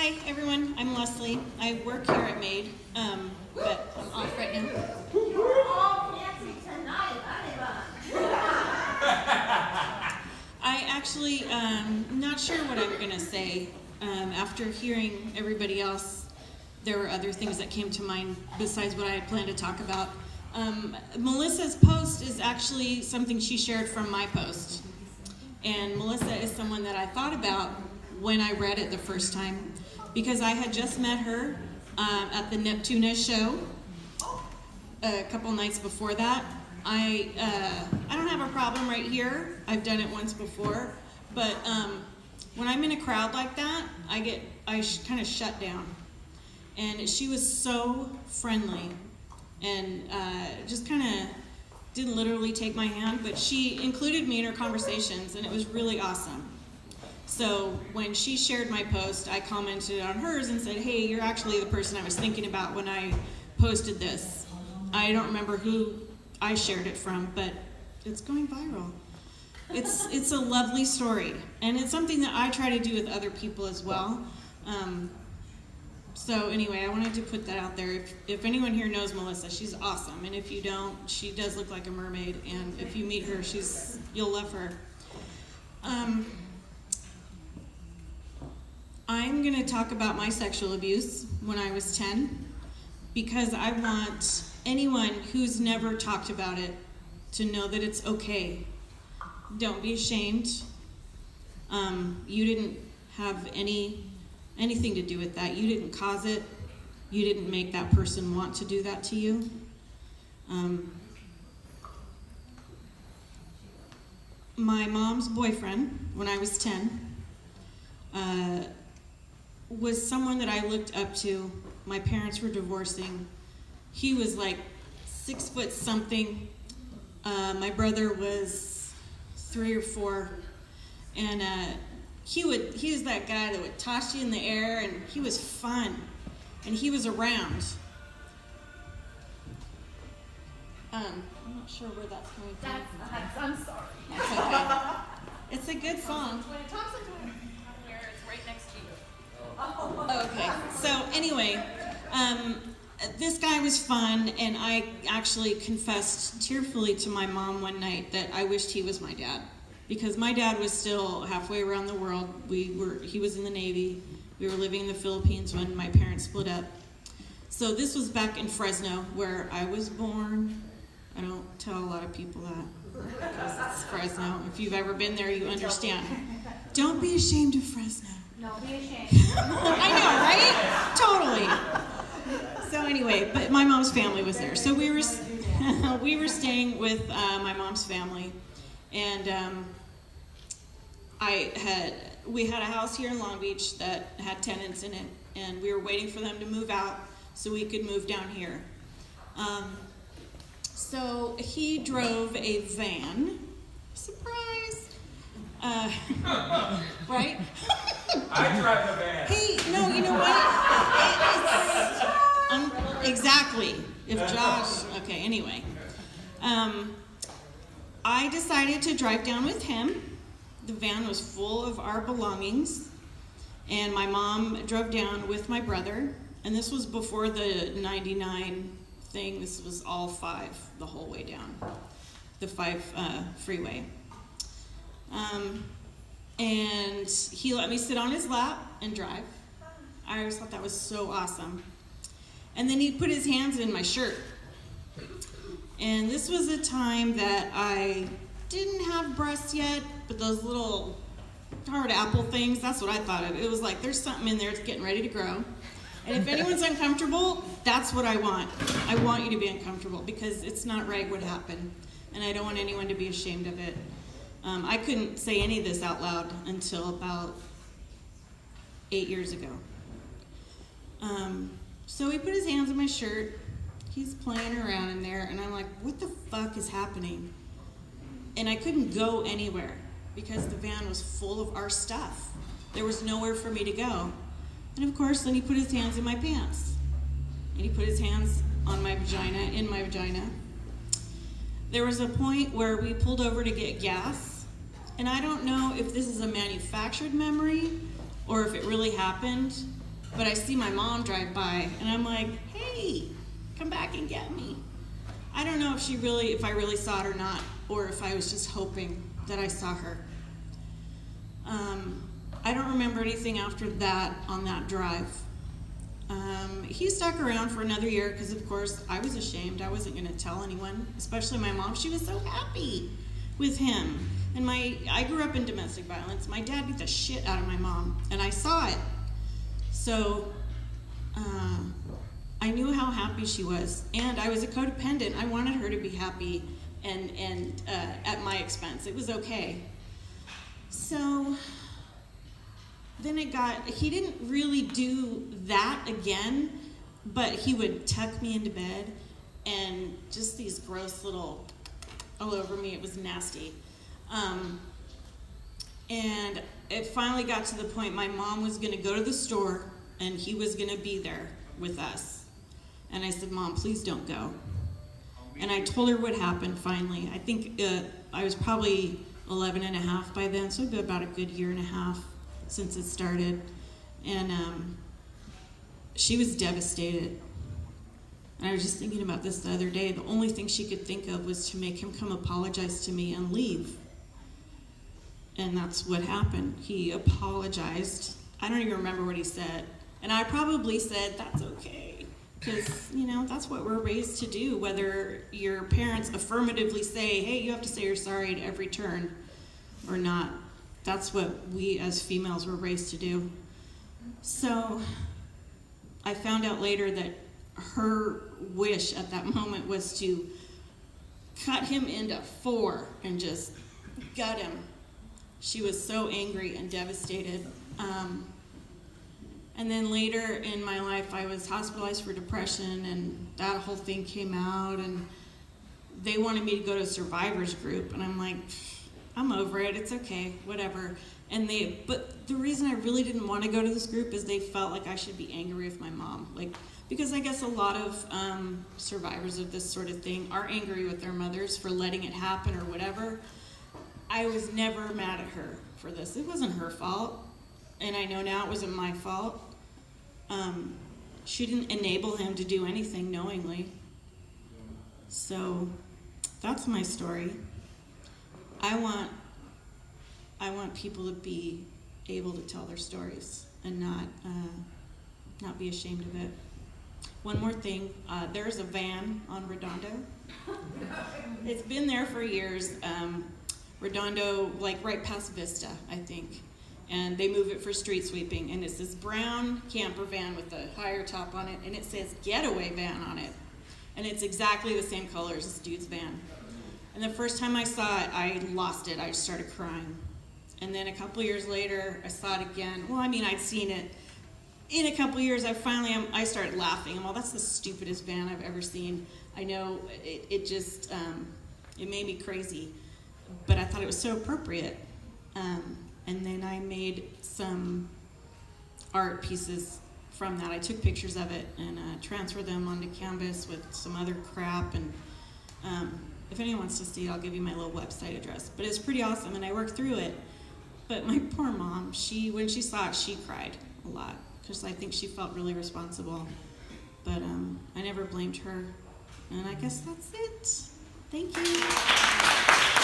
Hi, everyone. I'm Leslie. I work here at MAID, but I'm off right now. You're all fancy tonight, honey. I actually not sure what I'm going to say. After hearing everybody else, there were other things that came to mind besides what I had planned to talk about. Melissa's post is actually something she shared from my post. And Melissa is someone that I thought about when I read it the first time, because I had just met her at the Neptuna show a couple nights before that. I don't have a problem right here. I've done it once before, but when I'm in a crowd like that, I kind of shut down. And she was so friendly, and just kind of didn't literally take my hand, but she included me in her conversations, and it was really awesome. So when she shared my post, I commented on hers and said, hey, you're actually the person I was thinking about when I posted this. I don't remember who I shared it from, but it's going viral. It's a lovely story, and it's something that I try to do with other people as well. So anyway, I wanted to put that out there. If anyone here knows Melissa, she's awesome, and if you don't, she does look like a mermaid, and if you meet her, you'll love her. I'm going to talk about my sexual abuse when I was 10, because I want anyone who's never talked about it to know that it's okay. Don't be ashamed. You didn't have anything to do with that. You didn't cause it. You didn't make that person want to do that to you. My mom's boyfriend, when I was 10, was someone that I looked up to. My parents were divorcing. He was like 6 foot something. My brother was 3 or 4, and he was that guy that would toss you in the air, and he was fun, and he was around. I'm not sure where that's coming from. I'm sorry. That's okay. It's a good song. When it talks into it, where it's right next to you. Okay, so anyway, this guy was fun, and I actually confessed tearfully to my mom one night that I wished he was my dad, because my dad was still halfway around the world. He was in the Navy. We were living in the Philippines when my parents split up. So this was back in Fresno, where I was born. I don't tell a lot of people that, because it's Fresno. If you've ever been there, you understand. Don't be ashamed of Fresno. No, be ashamed. I know, right? Totally. So anyway, but my mom's family was there. So we were staying with my mom's family, and we had a house here in Long Beach that had tenants in it, and we were waiting for them to move out so we could move down here. So he drove a van. Surprise! Right? I drive the van. Hey, no, you know what? Exactly. If Josh, okay, anyway. I decided to drive down with him. The van was full of our belongings, and my mom drove down with my brother, and this was before the 99 thing. This was all 5 the whole way down, the 5 freeway. And he let me sit on his lap and drive. I always thought that was so awesome. And then he put his hands in my shirt. And this was a time that I didn't have breasts yet, but those little hard apple things, that's what I thought of. It was like, there's something in there that's getting ready to grow. And if anyone's uncomfortable, that's what I want. I want you to be uncomfortable, because it's not right what happened. And I don't want anyone to be ashamed of it. I couldn't say any of this out loud until about 8 years ago. So he put his hands in my shirt. He's playing around in there, and I'm like, what the fuck is happening? And I couldn't go anywhere because the van was full of our stuff. There was nowhere for me to go. And of course, then he put his hands in my pants. And he put his hands on my vagina, in my vagina. There was a point where we pulled over to get gas. And I don't know if this is a manufactured memory or if it really happened, But I see my mom drive by, and I'm like, hey, come back and get me. I don't know if I really saw it or not, or if I was just hoping that I saw her. I don't remember anything after that on that drive. He stuck around for another year because, of course, I was ashamed. I wasn't going to tell anyone, especially my mom. She was so happy with him. And I grew up in domestic violence. My dad beat the shit out of my mom, and I saw it. So I knew how happy she was, and I was a codependent. I wanted her to be happy and at my expense. It was okay. So then he didn't really do that again, but he would tuck me into bed and just these gross little all over me. It was nasty. And it finally got to the point my mom was going to go to the store and he was going to be there with us. And I said, Mom, please don't go. And I told her what happened finally. I think I was probably 11 and a half by then, so it'd been about a good year and a half since it started. And she was devastated. And I was just thinking about this the other day. The only thing she could think of was to make him come apologize to me and leave. And that's what happened. He apologized. I don't even remember what he said. And I probably said, that's okay. Because, that's what we're raised to do. Whether your parents affirmatively say, hey, you have to say you're sorry at every turn or not. That's what we as females were raised to do. So I found out later that her wish at that moment was to cut him into 4 and just gut him. She was so angry and devastated. And then later in my life, I was hospitalized for depression, and that whole thing came out, and they wanted me to go to a survivors group, and I'm like, I'm over it, it's okay, whatever. But the reason I really didn't want to go to this group is they felt like I should be angry with my mom. Because I guess a lot of survivors of this sort of thing are angry with their mothers for letting it happen or whatever. I was never mad at her for this. It wasn't her fault, and I know now it wasn't my fault. She didn't enable him to do anything knowingly. So that's my story. I want people to be able to tell their stories and not be ashamed of it. One more thing, there's a van on Redondo. It's been there for years. Redondo, right past Vista, I think. And they move it for street sweeping. And it's this brown camper van with a higher top on it, and it says getaway van on it. And it's exactly the same color as this dude's van. And the first time I saw it, I lost it. I just started crying. And then a couple years later, I saw it again. Well, I'd seen it. In a couple years, I started laughing. Well, that's the stupidest van I've ever seen. I know it just, it made me crazy. But I thought it was so appropriate. And then I made some art pieces from that. I took pictures of it and transferred them onto canvas with some other crap. And if anyone wants to see it, I'll give you my little website address. But it's pretty awesome, and I worked through it. But my poor mom, when she saw it, she cried a lot because I think she felt really responsible. But I never blamed her. And I guess that's it. Thank you.